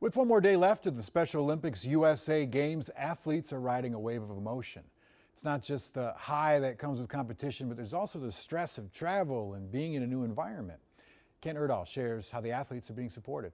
With one more day left of the Special Olympics USA Games, athletes are riding a wave of emotion. It's not just the high that comes with competition, but there's also the stress of travel and being in a new environment. Kent Erdahl shares how the athletes are being supported.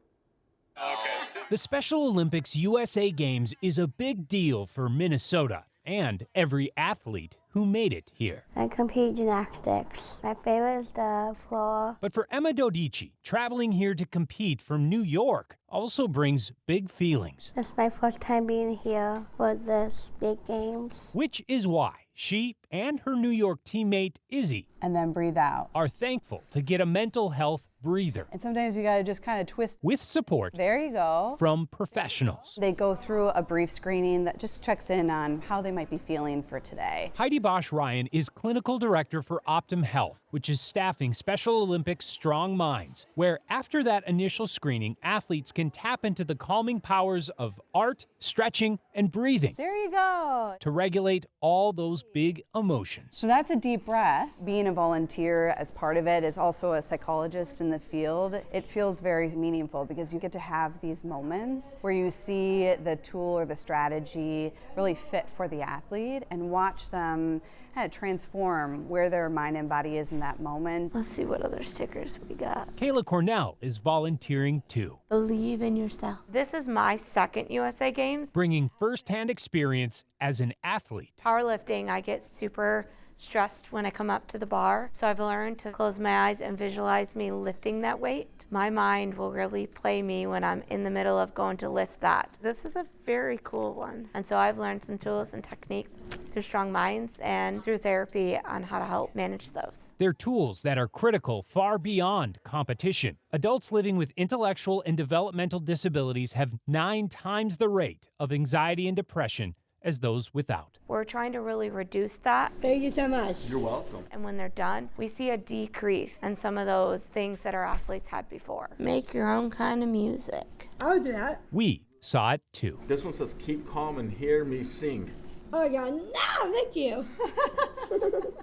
The Special Olympics USA Games is a big deal for Minnesota and every athlete who made it here. I compete gymnastics. My favorite is the floor. But for Emma Dodici, traveling here to compete from New York also brings big feelings. It's my first time being here for the state games. Which is why she and her New York teammate Izzy and then breathe out. Are thankful to get a mental health breather. And sometimes you gotta just kind of twist. With support. There you go. From professionals. They go through a brief screening that just checks in on how they might be feeling for today. Heidi Bosch Ryan is clinical director for Optum Health, which is staffing Special Olympics Strong Minds, where after that initial screening, athletes can tap into the calming powers of art, stretching, and breathing. There you go. To regulate all those big emotions. So that's a deep breath. Being a volunteer as part of it is also a psychologist in the field. It feels very meaningful because you get to have these moments where you see the tool or the strategy really fit for the athlete and watch them kind of transform where their mind and body is in that moment. Let's see what other stickers we got. Kayla Cornell is volunteering too. Believe in yourself. This is my second USA Games. Bringing firsthand experience as an athlete. Powerlifting, I get super stressed when I come up to the bar, so I've learned to close my eyes and visualize me lifting that weight. My mind will really play me when I'm in the middle of going to lift that. This is a very cool one, and so I've learned some tools and techniques through Strong Minds and through therapy on how to help manage those. They're tools that are critical far beyond competition. Adults living with intellectual and developmental disabilities have 9 times the rate of anxiety and depression as those without. We're trying to really reduce that. Thank you so much. You're welcome. And when they're done, we see a decrease in some of those things that our athletes had before. Make your own kind of music. I'll do that. We saw it too. This one says, keep calm and hear me sing. Oh yeah, no, thank you.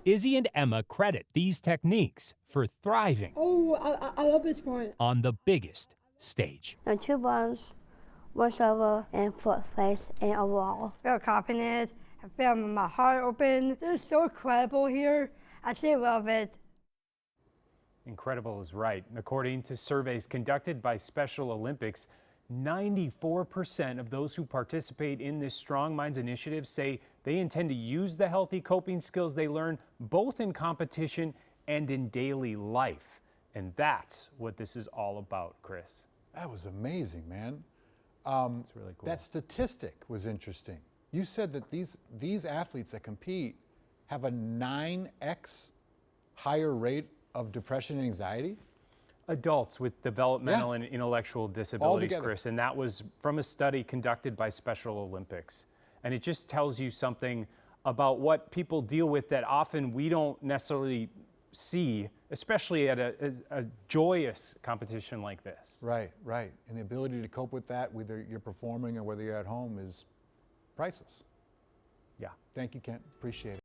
Izzy and Emma credit these techniques for thriving. Oh, I love this point. On the biggest stage. 2 buns, 1 shovel, and foot face, and a wall. I feel confident. I feel my heart open. This is so incredible here. I still love it. Incredible is right. According to surveys conducted by Special Olympics, 94% of those who participate in this Strong Minds initiative say they intend to use the healthy coping skills they learn both in competition and in daily life. And that's what this is all about, Chris. That was amazing, man. It's really cool. That statistic was interesting. You said that these athletes that compete have a 9x higher rate of depression and anxiety? Adults with developmental and intellectual disabilities, Altogether. Chris, and that was from a study conducted by Special Olympics. And it just tells you something about what people deal with that often we don't necessarily see, especially at a joyous competition like this. Right, right. And the ability to cope with that, whether you're performing or whether you're at home, is priceless. Yeah. Thank you, Kent. Appreciate it.